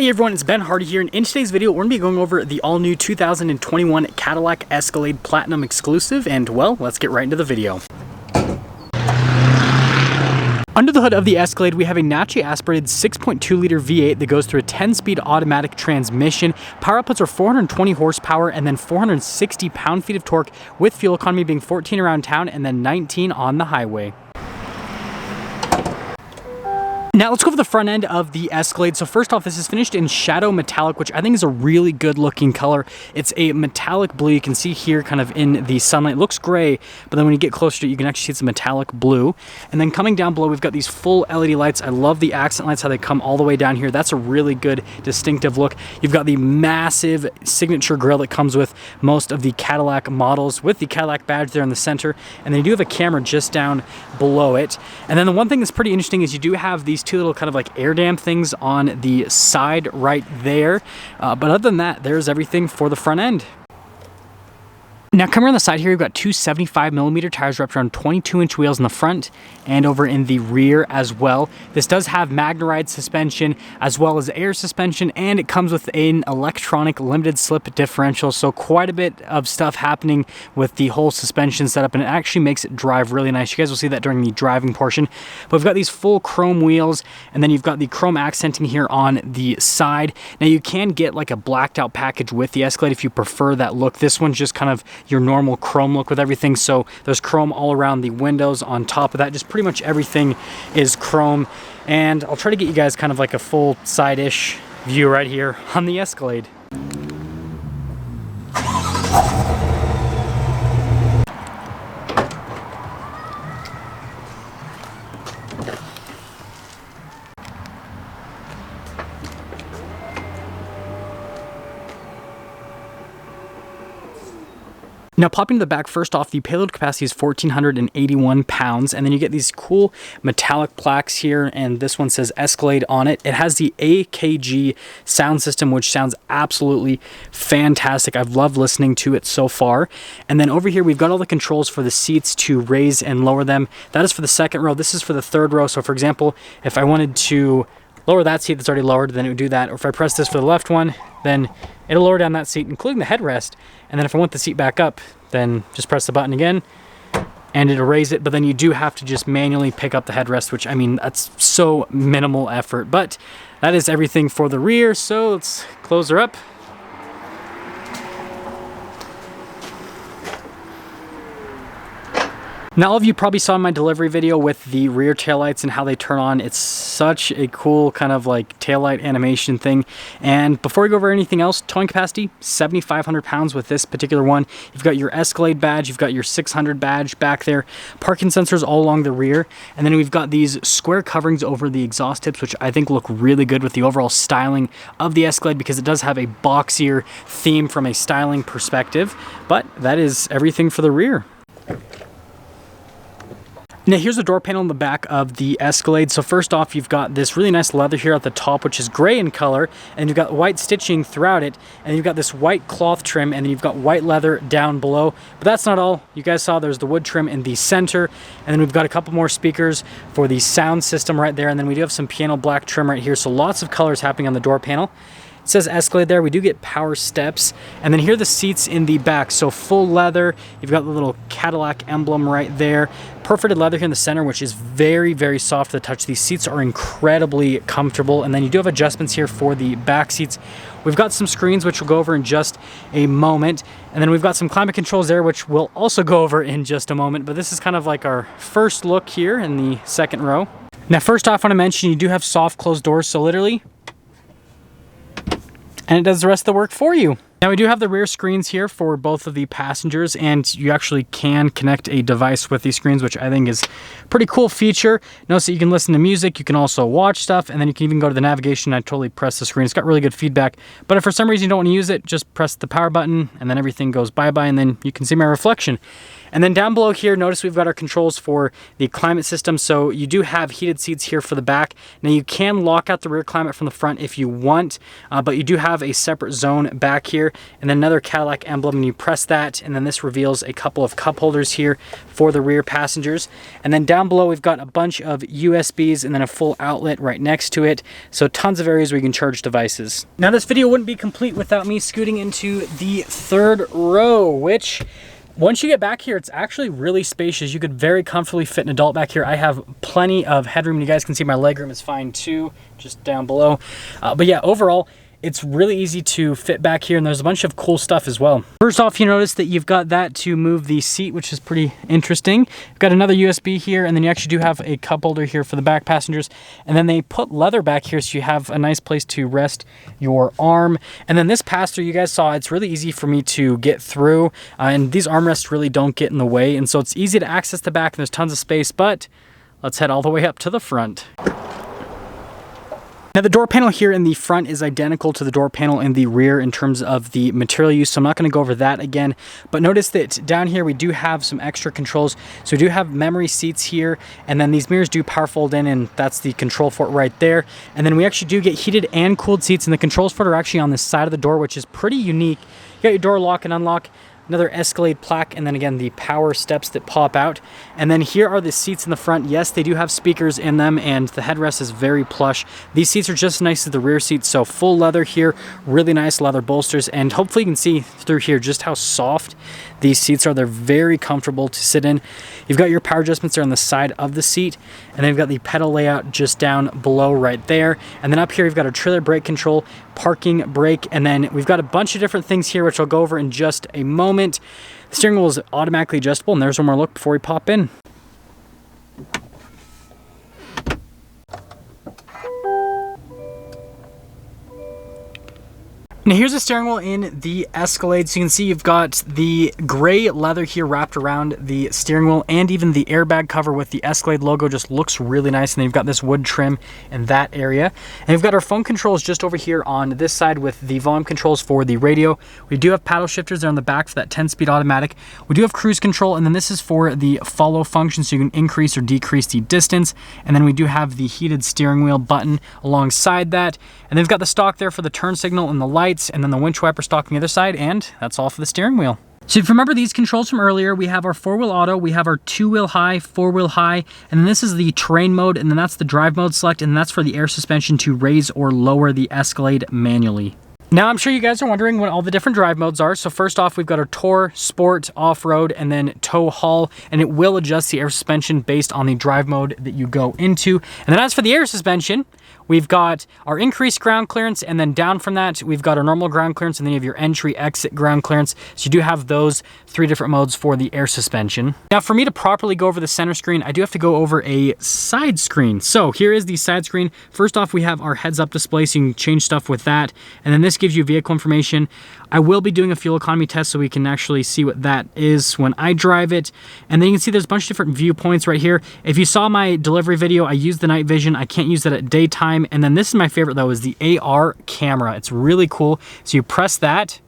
Hey everyone, it's Ben Hardy here, and in today's video we're going to be going over the all-new 2021 Cadillac Escalade Platinum Exclusive, and well, let's get right into the video. Under the hood of the Escalade, we have a naturally aspirated 6.2-liter V8 that goes through a 10-speed automatic transmission. Power outputs are 420 horsepower and then 460 pound-feet of torque, with fuel economy being 14 around town and then 19 on the highway. Now let's go over the front end of the Escalade. So first off, this is finished in Shadow Metallic, which I think is a really good looking color. It's a metallic blue. You can see here kind of in the sunlight. It looks gray, but then when you get closer to it, you can actually see it's a metallic blue. And then coming down below, we've got these full LED lights. I love the accent lights, how they come all the way down here. That's a really good distinctive look. You've got the massive signature grille that comes with most of the Cadillac models, with the Cadillac badge there in the center. And then you do have a camera just down below it. And then the one thing that's pretty interesting is you do have these two little kind of like air dam things on the side right there. But other than that, there's everything for the front end. Now coming around the side here, we've got two 75mm tires wrapped around 22-inch wheels in the front and over in the rear as well. This does have MagneRide suspension as well as air suspension, and it comes with an electronic limited slip differential. So quite a bit of stuff happening with the whole suspension setup, and it actually makes it drive really nice. You guys will see that during the driving portion. But we've got these full chrome wheels, and then you've got the chrome accenting here on the side. Now you can get like a blacked out package with the Escalade if you prefer that look. This one's just kind of your normal chrome look with everything. So there's chrome all around the windows. On top of that, just pretty much everything is chrome. And I'll try to get you guys kind of like a full side-ish view right here on the Escalade. Now popping to the back, first off, the payload capacity is 1,481 pounds, and then you get these cool metallic plaques here, and this one says Escalade on it. It has the AKG sound system, which sounds absolutely fantastic. I've loved listening to it so far. And then over here, we've got all the controls for the seats to raise and lower them. That is for the second row. This is for the third row. So for example, if I wanted to lower that seat that's already lowered, then it would do that. Or if I press this for the left one, then it'll lower down that seat, including the headrest. And then if I want the seat back up, then just press the button again and it'll raise it. But then you do have to just manually pick up the headrest, which, I mean, that's so minimal effort. But that is everything for the rear. So let's close her up. Now, all of you probably saw my delivery video with the rear taillights and how they turn on. It's such a cool kind of like taillight animation thing. And before we go over anything else, towing capacity, 7,500 pounds with this particular one. You've got your Escalade badge, you've got your 600 badge back there, parking sensors all along the rear. And then we've got these square coverings over the exhaust tips, which I think look really good with the overall styling of the Escalade, because it does have a boxier theme from a styling perspective. But that is everything for the rear. Now here's the door panel in the back of the Escalade. So first off, you've got this really nice leather here at the top, which is gray in color, and you've got white stitching throughout it, and you've got this white cloth trim, and then you've got white leather down below. But that's not all. You guys saw there's the wood trim in the center, and then we've got a couple more speakers for the sound system right there, and then we do have some piano black trim right here. So lots of colors happening on the door panel. It says Escalade there. We do get power steps. And then here are the seats in the back. So full leather. You've got the little Cadillac emblem right there. Perforated leather here in the center, which is very, very soft to the touch. These seats are incredibly comfortable. And then you do have adjustments here for the back seats. We've got some screens, which we'll go over in just a moment. And then we've got some climate controls there, which we'll also go over in just a moment. But this is kind of like our first look here in the second row. Now, first off, I want to mention you do have soft closed doors. So literally, and it does the rest of the work for you. Now we do have the rear screens here for both of the passengers, and you actually can connect a device with these screens, which I think is a pretty cool feature. Notice that you can listen to music, you can also watch stuff, and then you can even go to the navigation. I totally press the screen. It's got really good feedback. But if for some reason you don't want to use it, just press the power button and then everything goes bye-bye, and then you can see my reflection. And then down below here, notice we've got our controls for the climate system. So you do have heated seats here for the back. Now you can lock out the rear climate from the front if you want, but you do have a separate zone back here, and then another Cadillac emblem, and you press that, and then this reveals a couple of cup holders here for the rear passengers. And then down below, we've got a bunch of USBs and then a full outlet right next to it. So tons of areas where you can charge devices. Now this video wouldn't be complete without me scooting into the third row, which once you get back here, it's actually really spacious. You could very comfortably fit an adult back here. I have plenty of headroom. You guys can see my legroom is fine too, just down below. But yeah, overall, it's really easy to fit back here, and there's a bunch of cool stuff as well. First off, you notice that you've got that to move the seat, which is pretty interesting. You've got another USB here, and then you actually do have a cup holder here for the back passengers. And then they put leather back here, so you have a nice place to rest your arm. And then this pass-through, you guys saw, it's really easy for me to get through, and these armrests really don't get in the way. And so it's easy to access the back, and there's tons of space, but let's head all the way up to the front. Now the door panel here in the front is identical to the door panel in the rear in terms of the material use, so I'm not going to go over that again. But notice that down here we do have some extra controls. So we do have memory seats here, and then these mirrors do power fold in, and that's the control for it right there. And then we actually do get heated and cooled seats, and the controls for it are actually on the side of the door, which is pretty unique. You got your door lock and unlock, another Escalade plaque, and then again the power steps that pop out. And then here are the seats in the front. Yes, they do have speakers in them, and the headrest is very plush. These seats are just as nice as the rear seats, so full leather here, really nice leather bolsters, and hopefully you can see through here just how soft these seats are. They're very comfortable to sit in. You've got your power adjustments there on the side of the seat, and then you've got the pedal layout just down below right there. And then up here you've got a trailer brake control, parking brake, and then we've got a bunch of different things here which I'll go over in just a moment. The steering wheel is automatically adjustable, and there's one more look before we pop in. Now here's the steering wheel in the Escalade. So you can see you've got the gray leather here wrapped around the steering wheel, and even the airbag cover with the Escalade logo just looks really nice. And then you've got this wood trim in that area. And we've got our phone controls just over here on this side with the volume controls for the radio. We do have paddle shifters there on the back for that 10-speed automatic. We do have cruise control, and then this is for the follow function, so you can increase or decrease the distance. And then we do have the heated steering wheel button alongside that. And then we've got the stalk there for the turn signal and the lights, and then the winch wiper stalk on the other side, and that's all for the steering wheel. So if you remember these controls from earlier, we have our 4-wheel auto, we have our 2-wheel high, 4-wheel high, and then this is the terrain mode, and then that's the drive mode select, and that's for the air suspension to raise or lower the Escalade manually. Now I'm sure you guys are wondering what all the different drive modes are. So first off, we've got our Tour, Sport, Off-Road, and then Tow Haul, and it will adjust the air suspension based on the drive mode that you go into. And then as for the air suspension, we've got our increased ground clearance, and then down from that, we've got our normal ground clearance, and then you have your entry exit ground clearance. So you do have those 3 different modes for the air suspension. Now for me to properly go over the center screen, I do have to go over a side screen. So here is the side screen. First off, we have our heads-up display, so you can change stuff with that. And then this gives you vehicle information. I will be doing a fuel economy test so we can actually see what that is when I drive it. And then you can see there's a bunch of different viewpoints right here. If you saw my delivery video, I used the night vision. I can't use that at daytime. And then this is my favorite though, is the AR camera. It's really cool. So you press that,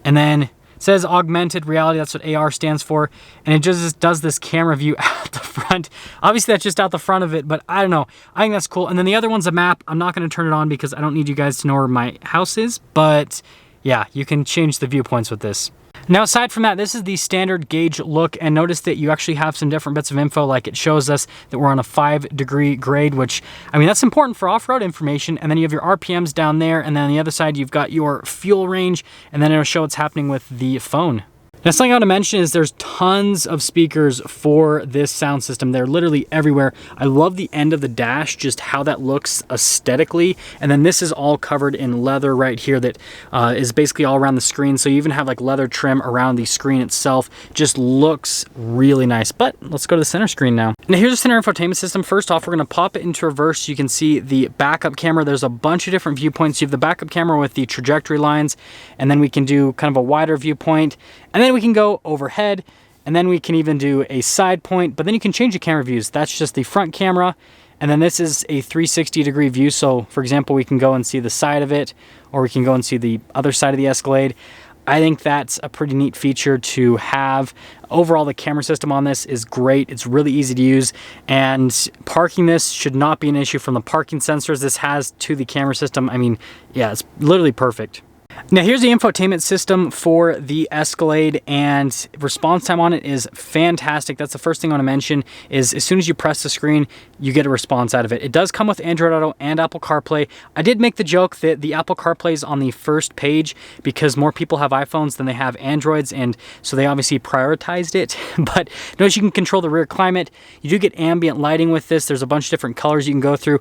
and then it says augmented reality. That's what AR stands for. And it just does this camera view out the front. Obviously that's just out the front of it, but I don't know. I think that's cool. And then the other one's a map. I'm not going to turn it on because I don't need you guys to know where my house is, but yeah, you can change the viewpoints with this. Now, aside from that, this is the standard gauge look, and notice that you actually have some different bits of info, like it shows us that we're on a 5-degree grade, which, I mean, that's important for off-road information. And then you have your RPMs down there, and then on the other side, you've got your fuel range, and then it'll show what's happening with the phone. Now, something I want to mention is there's tons of speakers for this sound system. They're literally everywhere. I love the end of the dash, just how that looks aesthetically. And then this is all covered in leather right here that is basically all around the screen. So you even have like leather trim around the screen itself. Just looks really nice. But let's go to the center screen now. Now here's the center infotainment system. First off, we're going to pop it into reverse. You can see the backup camera. There's a bunch of different viewpoints. You have the backup camera with the trajectory lines, and then we can do kind of a wider viewpoint. And then we can go overhead, and then we can even do a side point, but then you can change the camera views. That's just the front camera, and then this is a 360-degree view. So for example, we can go and see the side of it, or we can go and see the other side of the Escalade. I think that's a pretty neat feature to have. Overall, the camera system on this is great. It's really easy to use, and parking this should not be an issue from the parking sensors this has to the camera system. I mean, yeah, it's literally perfect. Now here's the infotainment system for the Escalade, and response time on it is fantastic. That's the first thing I want to mention, is as soon as you press the screen, you get a response out of it. It does come with Android Auto and Apple CarPlay. I did make the joke that the Apple CarPlay is on the first page because more people have iPhones than they have Androids, and so they obviously prioritized it. But notice you can control the rear climate. You do get ambient lighting with this. There's a bunch of different colors you can go through.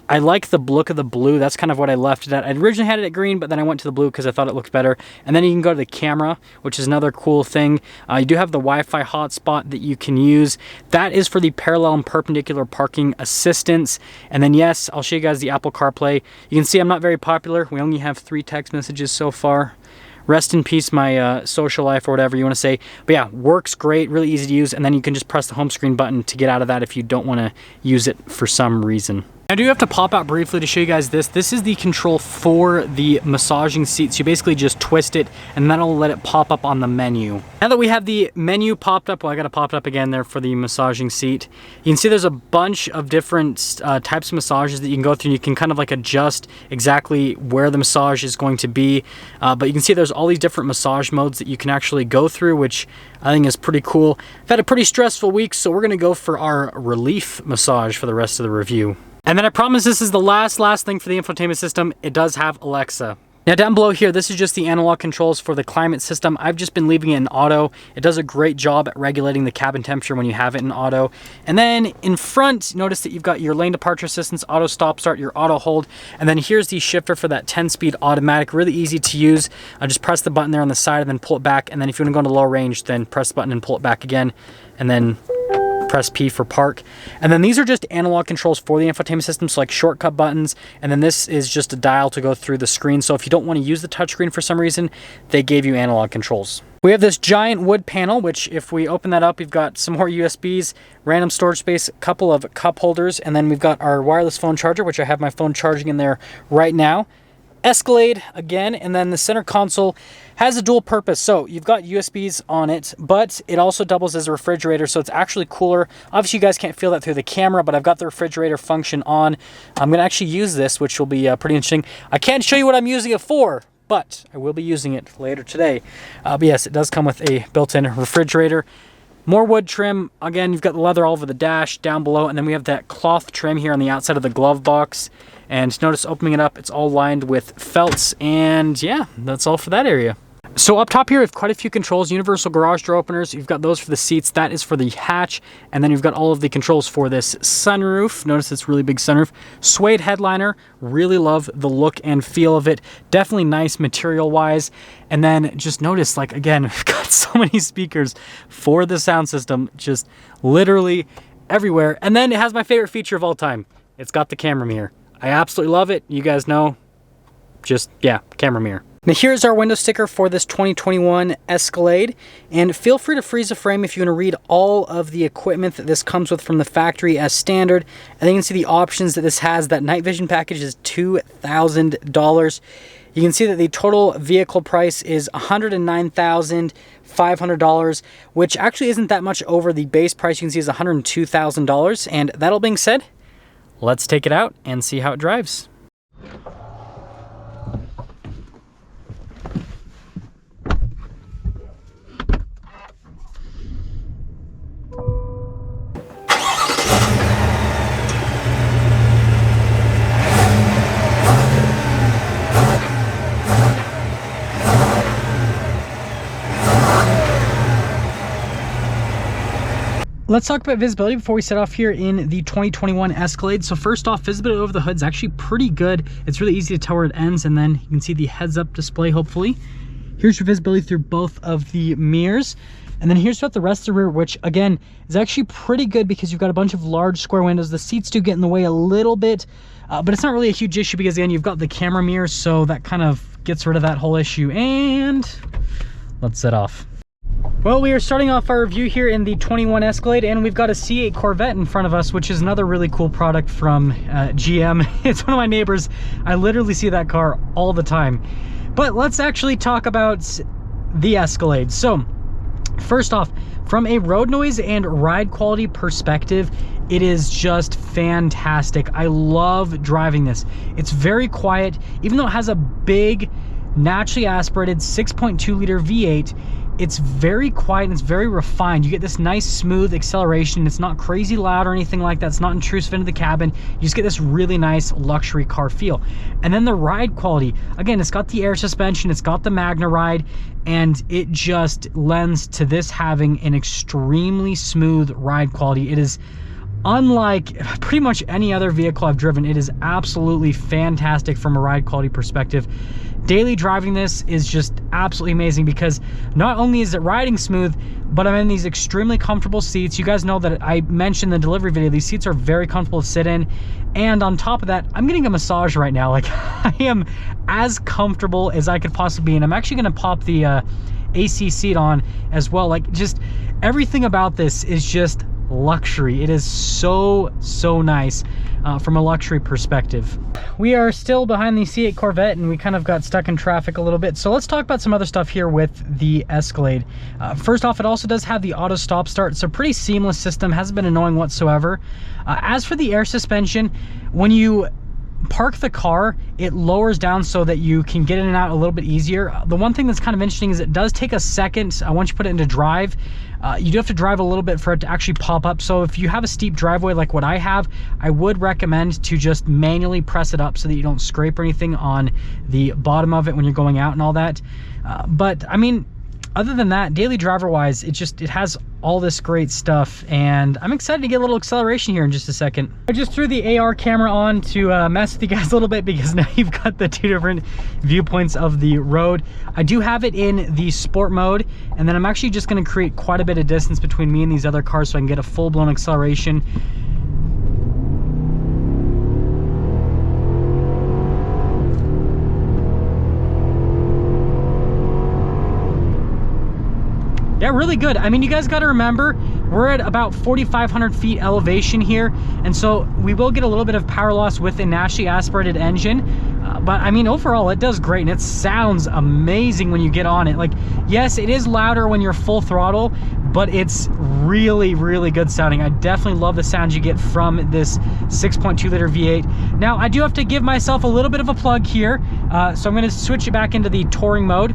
I like the look of the blue. That's kind of what I left it at. I originally had it at green, but then I went to the blue because I thought it looked better. And then you can go to the camera, which is another cool thing. You do have the Wi-Fi hotspot that you can use. That is for the parallel and perpendicular parking assistance. And then yes, I'll show you guys the Apple CarPlay. You can see I'm not very popular. We only have 3 text messages so far. Rest in peace, my social life, or whatever you want to say. But yeah, works great, really easy to use. And then you can just press the home screen button to get out of that if you don't want to use it for some reason. I do have to pop out briefly to show you guys this. This is the control for the massaging seats. You basically just twist it and that'll let it pop up on the menu. Now that we have the menu popped up, well, I got to pop it up again there for the massaging seat. You can see there's a bunch of different types of massages that you can go through. You can kind of like adjust exactly where the massage is going to be. But you can see there's all these different massage modes that you can actually go through, which I think is pretty cool. I've had a pretty stressful week, so we're going to go for our relief massage for the rest of the review. And then I promise this is the last thing for the infotainment system. It does have Alexa. Now down below here, this is just the analog controls for the climate system. I've just been leaving it in auto. It does a great job at regulating the cabin temperature when you have it in auto. And then in front, notice that you've got your lane departure assistance, auto stop start, your auto hold. And then here's the shifter for that 10-speed automatic, really easy to use. Just press the button there on the side and then pull it back. And then if you want to go into low range, then press the button and pull it back again. And then press P for park. And then these are just analog controls for the infotainment system, so like shortcut buttons. And then this is just a dial to go through the screen. So if you don't want to use the touchscreen for some reason, they gave you analog controls. We have this giant wood panel, which if we open that up, we've got some more USBs, random storage space, a couple of cup holders, and then we've got our wireless phone charger, which I have my phone charging in there right now. Escalade again, and then the center console has a dual purpose. So you've got USBs on it, but it also doubles as a refrigerator, so it's actually cooler. Obviously you guys can't feel that through the camera, but I've got the refrigerator function on. I'm gonna actually use this, which will be pretty interesting. I can't show you what I'm using it for, but I will be using it later today. But yes, it does come with a built-in refrigerator. More wood trim. Again, you've got the leather all over the dash down below, and then we have that cloth trim here on the outside of the glove box. And notice opening it up, it's all lined with felts, and yeah, that's all for that area. So up top here, we have quite a few controls. Universal garage door openers. You've got those for the seats. That is for the hatch. And then you've got all of the controls for this sunroof. Notice it's really big sunroof. Suede headliner. Really love the look and feel of it. Definitely nice material-wise. And then just notice, like, again, we've got so many speakers for the sound system. Just literally everywhere. And then it has my favorite feature of all time. It's got the camera mirror. I absolutely love it. You guys know. Just, yeah, camera mirror. Now here's our window sticker for this 2021 Escalade, and feel free to freeze a frame if you want to read all of the equipment that this comes with from the factory as standard. And then you can see the options that this has. That night vision package is $2,000. You can see that the total vehicle price is $109,500, which actually isn't that much over the base price. You can see is $102,000. And that all being said, let's take it out and see how it drives. Let's talk about visibility before we set off here in the 2021 Escalade. So first off, visibility over the hood is actually pretty good. It's really easy to tell where it ends, and then you can see the heads-up display, hopefully. Here's your visibility through both of the mirrors. And then here's about the rest of the rear, which again is actually pretty good because you've got a bunch of large square windows. The seats do get in the way a little bit, but it's not really a huge issue because again, you've got the camera mirror, so that kind of gets rid of that whole issue. And let's set off. Well, we are starting off our review here in the 21 Escalade, and we've got a C8 Corvette in front of us, which is another really cool product from GM. It's one of my neighbors. I literally see that car all the time. But let's actually talk about the Escalade. So first off, from a road noise and ride quality perspective, it is just fantastic. I love driving this. It's very quiet, even though it has a big, naturally aspirated 6.2 liter V8. It's very quiet and it's very refined. You get this nice smooth acceleration. It's not crazy loud or anything like that. It's not intrusive into the cabin. You just get this really nice luxury car feel. And then the ride quality, again, it's got the air suspension, it's got the Magna Ride, and it just lends to this having an extremely smooth ride quality. It is unlike pretty much any other vehicle I've driven. It is absolutely fantastic from a ride quality perspective. Daily driving this is just absolutely amazing because not only is it riding smooth, but I'm in these extremely comfortable seats. You guys know that I mentioned in the delivery video, these seats are very comfortable to sit in. And on top of that, I'm getting a massage right now. Like, I am as comfortable as I could possibly be. And I'm actually gonna pop the AC seat on as well. Like, just everything about this is just luxury. It is so nice from a luxury perspective. We are still behind the C8 Corvette and we kind of got stuck in traffic a little bit, so let's talk about some other stuff here with the Escalade. First off, it also does have the auto stop start. It's a pretty seamless system, hasn't been annoying whatsoever. As for the air suspension, when you park the car, it lowers down so that you can get in and out a little bit easier. The one thing that's kind of interesting is it does take a second once you put it into drive. You do have to drive a little bit for it to actually pop up. So if you have a steep driveway like what I have, I would recommend to just manually press it up so that you don't scrape or anything on the bottom of it when you're going out and all that. But I mean, other than that, daily driver wise, it has all this great stuff, and I'm excited to get a little acceleration here in just a second. I just threw the AR camera on to mess with you guys a little bit because now you've got the two different viewpoints of the road. I do have it in the sport mode, and then I'm actually just going to create quite a bit of distance between me and these other cars so I can get a full-blown acceleration. Yeah, really good. I mean, you guys got to remember, we're at about 4,500 feet elevation here, and so we will get a little bit of power loss with a naturally aspirated engine. But I mean, overall, it does great, and it sounds amazing when you get on it. Like, yes, it is louder when you're full throttle, but it's really good sounding. I definitely love the sound you get from this 6.2 liter V8. Now, I do have to give myself a little bit of a plug here, so I'm going to switch it back into the touring mode.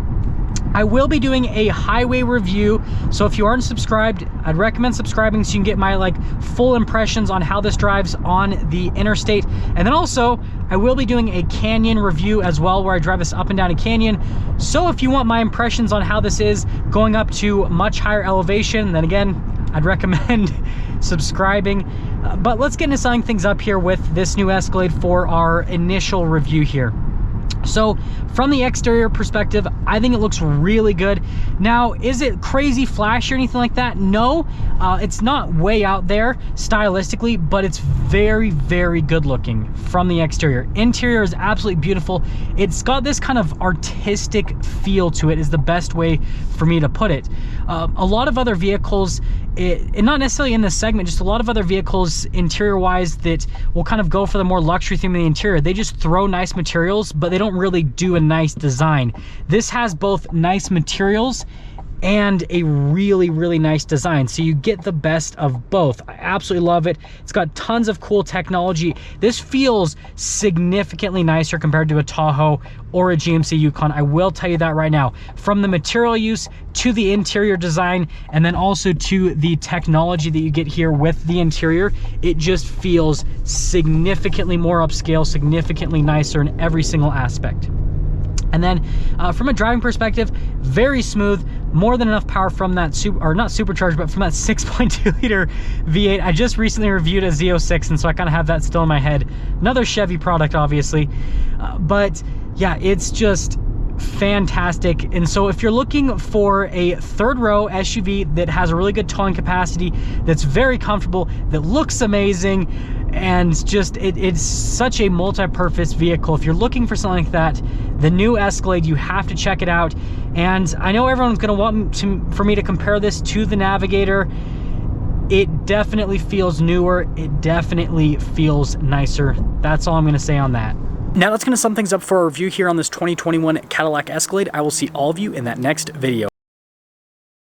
I will be doing a highway review, so if you aren't subscribed, I'd recommend subscribing so you can get my full impressions on how this drives on the interstate. And then also, I will be doing a canyon review as well, where I drive this up and down a canyon. So if you want my impressions on how this is going up to much higher elevation, then again, I'd recommend subscribing. But let's get into summing things up here with this new Escalade for our initial review here. So from the exterior perspective, I think it looks really good. Now, is it crazy flashy or anything like that? No, it's not way out there stylistically, but it's very good looking from the exterior. Interior is absolutely beautiful. It's got this kind of artistic feel to it, is the best way for me to put it. A lot of other vehicles, and not necessarily in this segment, just a lot of other vehicles interior wise that will kind of go for the more luxury theme in the interior, they just throw nice materials, but they don't really do a nice design. This has both nice materials and a really nice design, so you get the best of both. I absolutely love it. It's got tons of cool technology. This feels significantly nicer compared to a Tahoe or a GMC Yukon. I will tell you that right now. From the material use to the interior design, and then also to the technology that you get here with the interior, it just feels significantly more upscale, significantly nicer in every single aspect. And then from a driving perspective, very smooth, more than enough power from that not supercharged, but from that 6.2 liter V8. I just recently reviewed a Z06, and so I kind of have that still in my head. Another Chevy product, obviously. But yeah, it's just fantastic. And so if you're looking for a third row SUV that has a really good towing capacity, that's very comfortable, that looks amazing, and just it's such a multi-purpose vehicle, if you're looking for something like that, the new Escalade, you have to check it out. And I know everyone's going to want for me to compare this to the Navigator. It definitely feels newer, it definitely feels nicer. That's all I'm going to say on that. Now that's going to sum things up for our review here on this 2021 Cadillac Escalade. I will see all of you in that next video.